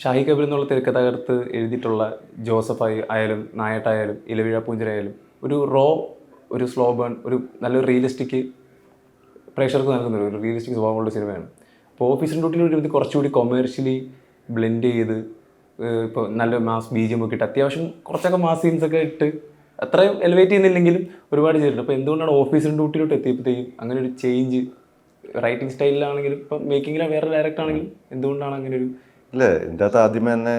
ഷാഹി കബീർ എന്നുള്ള തിരക്കഥകർത്ത് എഴുതിയിട്ടുള്ള ജോസഫ് ആയാലും നായട്ടായാലും ഇലവിഴ പൂഞ്ചിരായാലും ഒരു സ്ലോ ബേൺ ഒരു നല്ലൊരു റിയലിസ്റ്റിക് പ്രേക്ഷകർക്ക് നൽകുന്ന ഒരു റിയലിസ്റ്റിക് സ്വഭാവമുള്ള സിനിമയാണ്. അപ്പോൾ ഓഫീസിൻ ഡ്യൂട്ടിയിൽ ഒരു കുറച്ചുകൂടി കൊമേഴ്ഷ്യലി ബ്ലെൻഡ് ചെയ്ത് ഇപ്പോൾ നല്ല മാസ് ബീജിയം ഒക്കെ ഇട്ട് അത്യാവശ്യം കുറച്ചൊക്കെ മാസ് സീൻസൊക്കെ ഇട്ട് അത്രയും എലിവേറ്റ് ചെയ്യുന്നില്ലെങ്കിലും ഒരുപാട് ചെയ്തിട്ടുണ്ട്. അപ്പോൾ എന്തുകൊണ്ടാണ് ഓഫീസിൻ ഡ്യൂട്ടിയിലോട്ട് എത്തിയപ്പോഴത്തേക്കും അങ്ങനെ ഒരു ചേഞ്ച് റൈറ്റിംഗ് സ്റ്റൈലിലാണെങ്കിലും ഇപ്പം മേക്കിങ്ങിലെ വേറെ ഡയറക്റ്റ് ആണെങ്കിലും എന്തുകൊണ്ടാണ് അങ്ങനെ ഒരു ഇല്ല, ഇതിൻ്റെ അകത്ത് ആദ്യമേ തന്നെ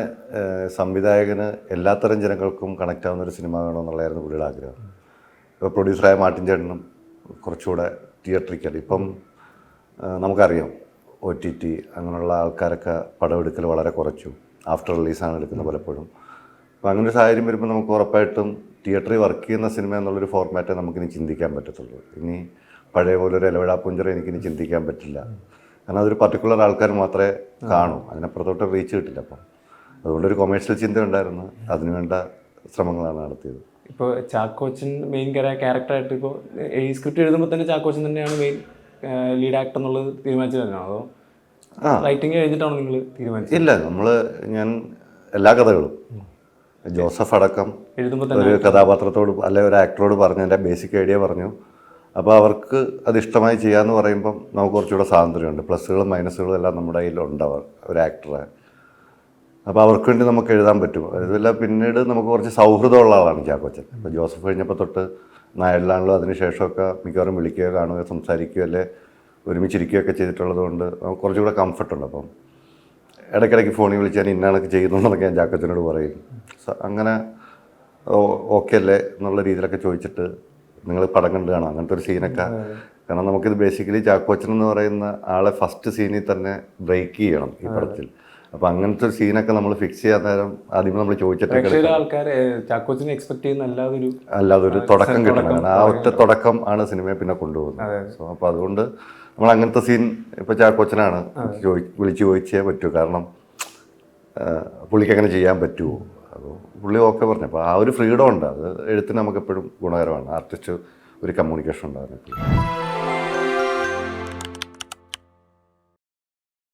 സംവിധായകന് എല്ലാത്തരം ജനങ്ങൾക്കും കണക്റ്റ് ആവുന്ന ഒരു സിനിമ വേണമെന്നുള്ളതായിരുന്നു പുള്ളിയുടെ ആഗ്രഹം. ഇപ്പോൾ പ്രൊഡ്യൂസറായ മാർട്ടിൻ ചേട്ടനും കുറച്ചുകൂടെ തിയേറ്ററിക്കൽ. ഇപ്പം നമുക്കറിയാം OTT അങ്ങനെയുള്ള ആൾക്കാരൊക്കെ പടമെടുക്കൽ വളരെ കുറച്ചു, ആഫ്റ്റർ റിലീസാണ് എടുക്കുന്നത് പലപ്പോഴും. അപ്പോൾ അങ്ങനെ ഒരു സാഹചര്യം വരുമ്പോൾ നമുക്ക് ഉറപ്പായിട്ടും തിയേറ്ററിൽ വർക്ക് ചെയ്യുന്ന സിനിമ എന്നുള്ളൊരു ഫോർമാറ്റേ നമുക്കിനി ചിന്തിക്കാൻ പറ്റത്തുള്ളൂ. ഇനി പഴയ പോലെ ഒരു ഇലവിഴ പൂഞ്ചിറ എനിക്കിനി ചിന്തിക്കാൻ പറ്റില്ല. കാരണം അതൊരു പർട്ടിക്കുലർ ആൾക്കാർ മാത്രമേ കാണൂ, അതിനപ്പുറത്തോട്ട് റീച്ച് കിട്ടില്ല. അപ്പം അതുകൊണ്ടൊരു കൊമേഴ്ഷ്യൽ ചിന്ത ഉണ്ടായിരുന്നു, അതിനുവേണ്ട ശ്രമങ്ങളാണ് നടത്തിയത്. ഇപ്പോൾ ചാക്കോച്ചൻ മെയിൻ ക്യാരക്ടറായിട്ട് ഇപ്പോൾ ഈ സ്ക്രിപ്റ്റ് എഴുതുമ്പോൾ തന്നെ ചാക്കോച്ചൻ തന്നെയാണ് മെയിൻ ലീഡ് ആക്ടർ എന്നുള്ളത് തീരുമാനിച്ചത് തന്നെയാണോ അതോ റൈറ്റിംഗ് കഴിഞ്ഞിട്ടാണോ നിങ്ങൾ തീരുമാനിച്ചത്? ഇല്ല, ഞാൻ എല്ലാ കഥകളും ജോസഫ് അടക്കം ഒരു കഥാപാത്രത്തോട് അല്ലെ ഒരു ആക്ടറോട് പറഞ്ഞു, എൻ്റെ ബേസിക് ഐഡിയ പറഞ്ഞു. അപ്പോൾ അവർക്ക് അത് ഇഷ്ടമായി ചെയ്യാമെന്ന് പറയുമ്പം നമുക്ക് കുറച്ചുകൂടെ സ്വാതന്ത്ര്യമുണ്ട്. പ്ലസ്സുകളും മൈനസുകളും എല്ലാം നമ്മുടെ കയ്യിലുണ്ടവർ ഒരു ആക്ടറെ. അപ്പോൾ അവർക്ക് വേണ്ടി നമുക്ക് എഴുതാൻ പറ്റും. അതുമല്ല പിന്നീട് നമുക്ക് കുറച്ച് സൗഹൃദമുള്ള ആളാണ് ചാക്കോച്ചൻ. ഇപ്പോൾ ജോസഫ് കഴിഞ്ഞപ്പോൾ തൊട്ട് നായരിലാണല്ലോ അതിന് ശേഷമൊക്കെ മിക്കവാറും വിളിക്കുകയോ കാണുകയോ സംസാരിക്കുകയോ അല്ലെ ഒരുമിച്ചിരിക്കുകയൊക്കെ ചെയ്തിട്ടുള്ളത് കൊണ്ട് നമുക്ക് കുറച്ചുകൂടെ കംഫർട്ടുണ്ട്. അപ്പം ഇടയ്ക്കിടയ്ക്ക് ഫോണിൽ വിളിച്ചാൽ ഇന്നാണൊക്കെ ചെയ്യുന്നതെന്നൊക്കെ ഞാൻ ചാക്കോച്ചനോട് പറയും. അങ്ങനെ ഓക്കെ അല്ലേ എന്നുള്ള രീതിയിലൊക്കെ ചോദിച്ചിട്ട് നിങ്ങൾ പടം കണ്ടു കാണാം അങ്ങനത്തെ ഒരു സീനൊക്കെ. കാരണം നമുക്കിത് ബേസിക്കലി ചാക്കോച്ചൻ എന്ന് പറയുന്ന ആളെ ഫസ്റ്റ് സീനിൽ തന്നെ ബ്രേക്ക് ചെയ്യണം ഈ പടത്തിൽ. അപ്പോൾ അങ്ങനത്തെ ഒരു സീനൊക്കെ നമ്മൾ ഫിക്സ് ചെയ്യാൻ നേരം ആദ്യമേ നമ്മൾ ചോദിച്ചിട്ട് അല്ലാതെ ഒരു തുടക്കം കിട്ടണം. കാരണം ആ ഒറ്റ തുടക്കം ആണ് സിനിമയെ പിന്നെ കൊണ്ടുപോകുന്നത്. സോ അപ്പോൾ അതുകൊണ്ട് നമ്മൾ അങ്ങനത്തെ സീൻ ഇപ്പോൾ ചാക്കോച്ചനാണ് വിളിച്ച് ചോദിച്ചേ പറ്റൂ. കാരണം പുള്ളിക്ക് അങ്ങനെ ചെയ്യാൻ പറ്റുമോ? അപ്പോൾ പുള്ളി ഓക്കെ പറഞ്ഞു. അപ്പോൾ ആ ഒരു ഫ്രീഡം ഉണ്ട്, അത് എഴുത്തിന് നമുക്ക് എപ്പോഴും ഗുണകരമാണ്. ആർട്ടിസ്റ്റ് ഒരു കമ്മ്യൂണിക്കേഷൻ ഉണ്ടാകുന്നത്.